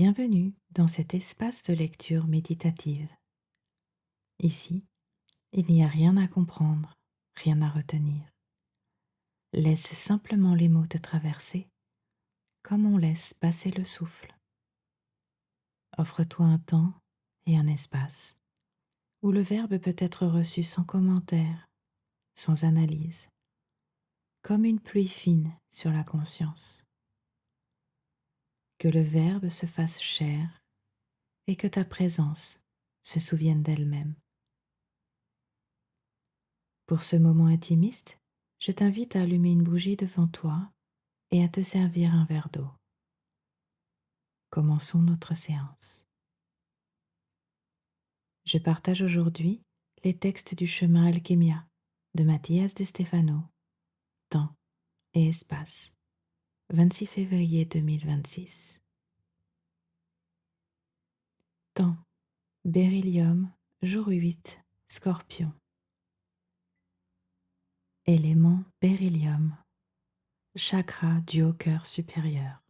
Bienvenue dans cet espace de lecture méditative. Ici, il n'y a rien à comprendre, rien à retenir. Laisse simplement les mots te traverser comme on laisse passer le souffle. Offre-toi un temps et un espace où le verbe peut être reçu sans commentaire, sans analyse, comme une pluie fine sur la conscience. Que le verbe se fasse chair et que ta présence se souvienne d'elle-même. Pour ce moment intimiste, je t'invite à allumer une bougie devant toi et à te servir un verre d'eau. Commençons notre séance. Je partage aujourd'hui les textes du chemin Alchimia de Mathias de Stefano, Temps et Espace, 26 février 2026. Temps, Beryllium, jour 8, Scorpion. Élément Beryllium, chakra du haut cœur supérieur.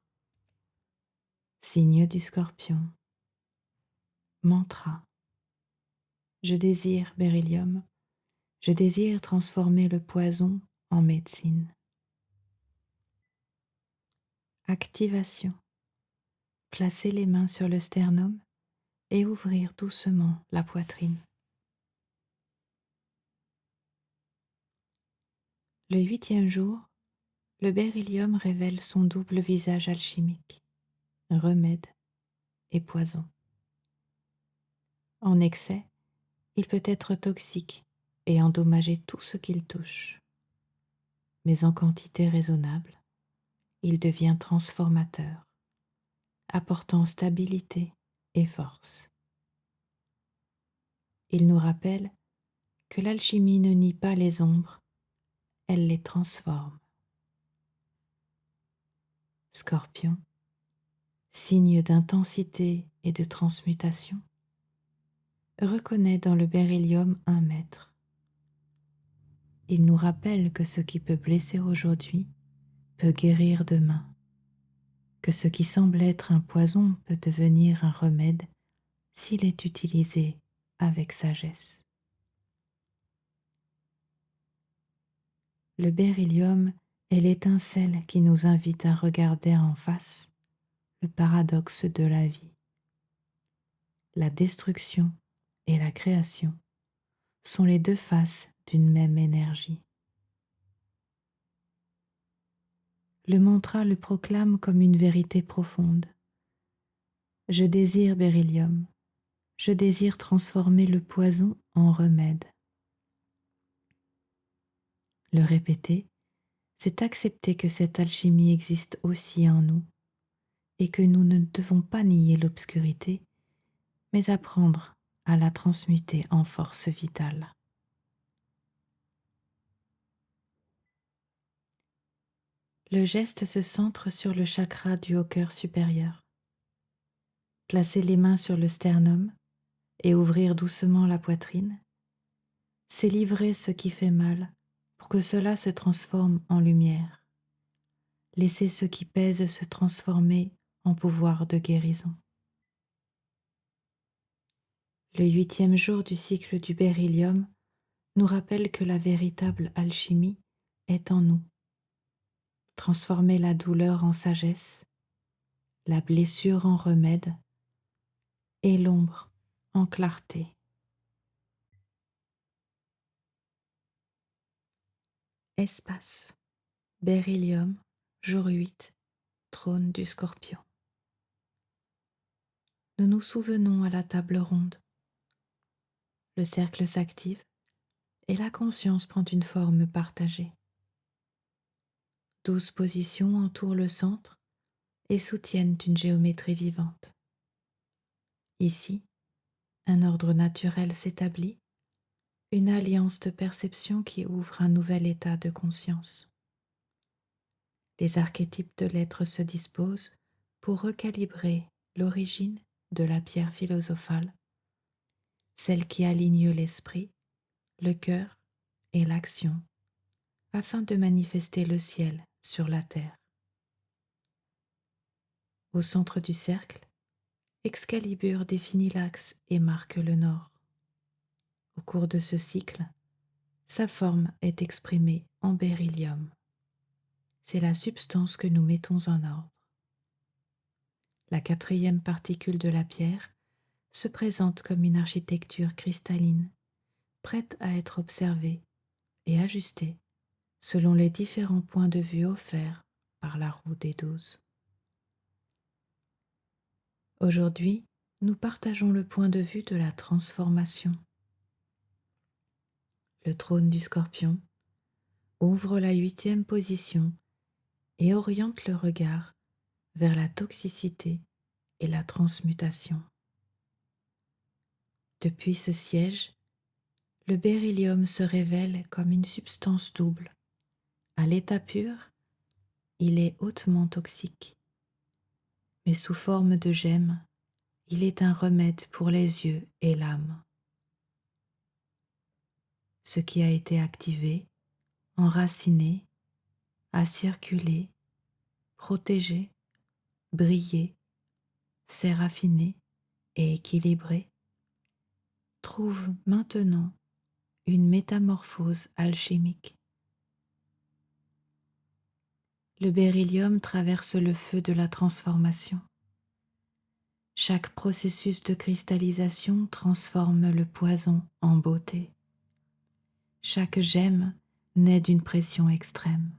Signe du Scorpion. Mantra. Je désire Beryllium, je désire transformer le poison en médecine. Activation. Placer les mains sur le sternum et ouvrir doucement la poitrine. Le 8e jour, le beryllium révèle son double visage alchimique, remède et poison. En excès, il peut être toxique et endommager tout ce qu'il touche. Mais en quantité raisonnable, il devient transformateur, apportant stabilité et force. Il nous rappelle que l'alchimie ne nie pas les ombres, elle les transforme. Scorpion, signe d'intensité et de transmutation, reconnaît dans le beryllium un maître. Il nous rappelle que ce qui peut blesser aujourd'hui peut guérir demain, que ce qui semble être un poison peut devenir un remède s'il est utilisé avec sagesse. Le beryllium est l'étincelle qui nous invite à regarder en face le paradoxe de la vie. La destruction et la création sont les deux faces d'une même énergie. Le mantra le proclame comme une vérité profonde. Je désire beryllium, je désire transformer le poison en remède. Le répéter, c'est accepter que cette alchimie existe aussi en nous et que nous ne devons pas nier l'obscurité, mais apprendre à la transmuter en force vitale. Le geste se centre sur le chakra du haut cœur supérieur. Placer les mains sur le sternum et ouvrir doucement la poitrine, c'est livrer ce qui fait mal pour que cela se transforme en lumière. Laisser ce qui pèse se transformer en pouvoir de guérison. Le 8e jour du cycle du beryllium nous rappelle que la véritable alchimie est en nous. Transformer la douleur en sagesse, la blessure en remède et l'ombre en clarté. Espace, beryllium, jour 8, trône du Scorpion. Nous nous souvenons à la table ronde. Le cercle s'active et la conscience prend une forme partagée. 12 positions entourent le centre et soutiennent une géométrie vivante. Ici, un ordre naturel s'établit, une alliance de perception qui ouvre un nouvel état de conscience. Les archétypes de l'être se disposent pour recalibrer l'origine de la pierre philosophale, celle qui aligne l'esprit, le cœur et l'action, afin de manifester le ciel sur la terre. Au centre du cercle, Excalibur définit l'axe et marque le nord. Au cours de ce cycle, sa forme est exprimée en beryllium. C'est la substance que nous mettons en ordre. La quatrième particule de la pierre se présente comme une architecture cristalline, prête à être observée et ajustée selon les différents points de vue offerts par la roue des 12. Aujourd'hui, nous partageons le point de vue de la transformation. Le trône du Scorpion ouvre la 8e position et oriente le regard vers la toxicité et la transmutation. Depuis ce siège, le beryllium se révèle comme une substance double. À l'état pur, il est hautement toxique, mais sous forme de gemme, il est un remède pour les yeux et l'âme. Ce qui a été activé, enraciné, a circulé, protégé, brillé, s'est raffiné et équilibré, trouve maintenant une métamorphose alchimique. Le beryllium traverse le feu de la transformation. Chaque processus de cristallisation transforme le poison en beauté. Chaque gemme naît d'une pression extrême.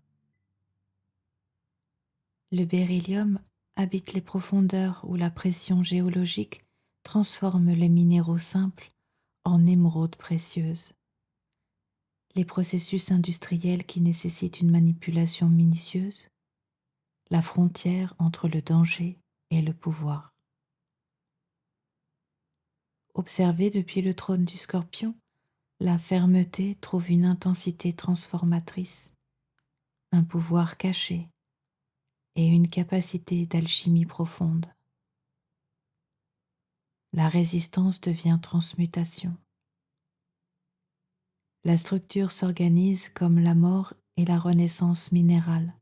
Le beryllium habite les profondeurs où la pression géologique transforme les minéraux simples en émeraudes précieuses. Les processus industriels qui nécessitent une manipulation minutieuse, la frontière entre le danger et le pouvoir. Observée depuis le trône du Scorpion, la fermeté trouve une intensité transformatrice, un pouvoir caché et une capacité d'alchimie profonde. La résistance devient transmutation. La structure s'organise comme la mort et la renaissance minérale.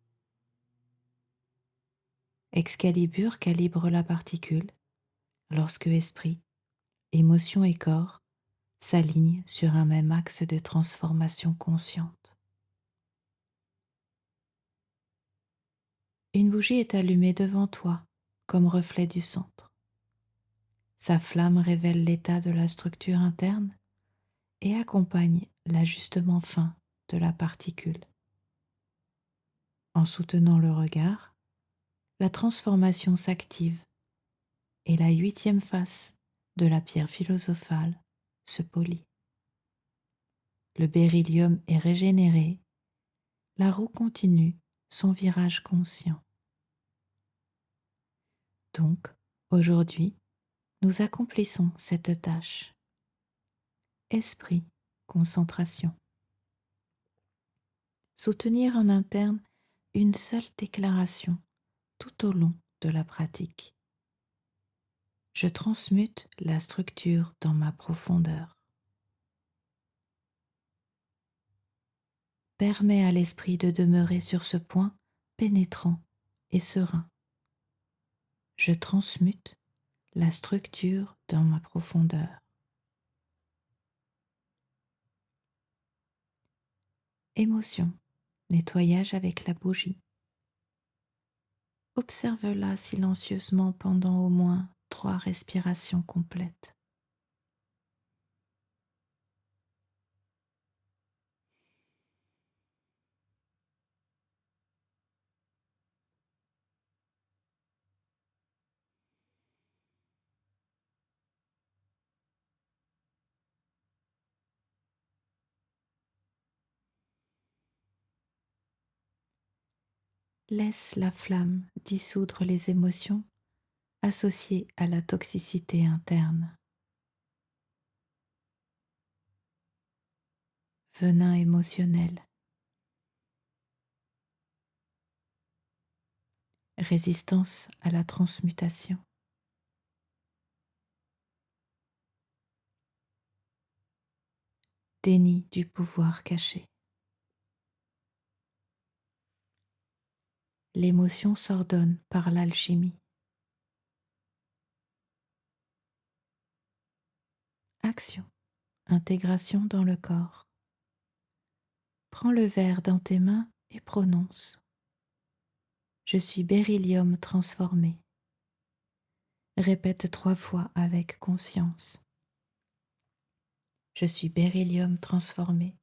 Excalibur calibre la particule lorsque esprit, émotion et corps s'alignent sur un même axe de transformation consciente. Une bougie est allumée devant toi comme reflet du centre. Sa flamme révèle l'état de la structure interne et accompagne l'ajustement fin de la particule. En soutenant le regard, la transformation s'active et la 8e face de la pierre philosophale se polit. Le beryllium est régénéré, la roue continue son virage conscient. Donc, aujourd'hui, nous accomplissons cette tâche. Esprit, concentration. Soutenir en interne une seule déclaration tout au long de la pratique. Je transmute la structure dans ma profondeur. Permets à l'esprit de demeurer sur ce point pénétrant et serein. Je transmute la structure dans ma profondeur. Émotion, nettoyage avec la bougie. Observe-la silencieusement pendant au moins 3 respirations complètes. Laisse la flamme dissoudre les émotions associées à la toxicité interne. Venin émotionnel. Résistance à la transmutation. Déni du pouvoir caché. L'émotion s'ordonne par l'alchimie. action, intégration dans le corps. Prends le verre dans tes mains et prononce. Je suis beryllium transformé. Répète 3 fois avec conscience. Je suis beryllium transformé.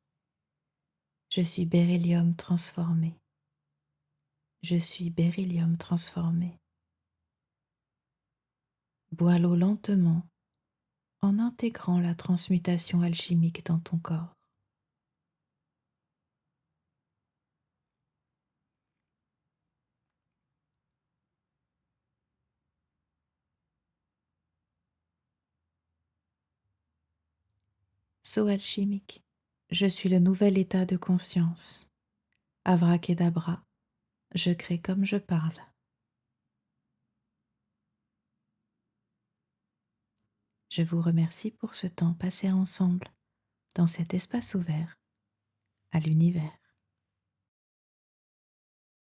Je suis beryllium transformé. Je suis beryllium transformé. Bois l'eau lentement en intégrant la transmutation alchimique dans ton corps. Saut alchimique. Je suis le nouvel état de conscience. Avrakedabra. Je crée comme je parle. Je vous remercie pour ce temps passé ensemble dans cet espace ouvert à l'univers.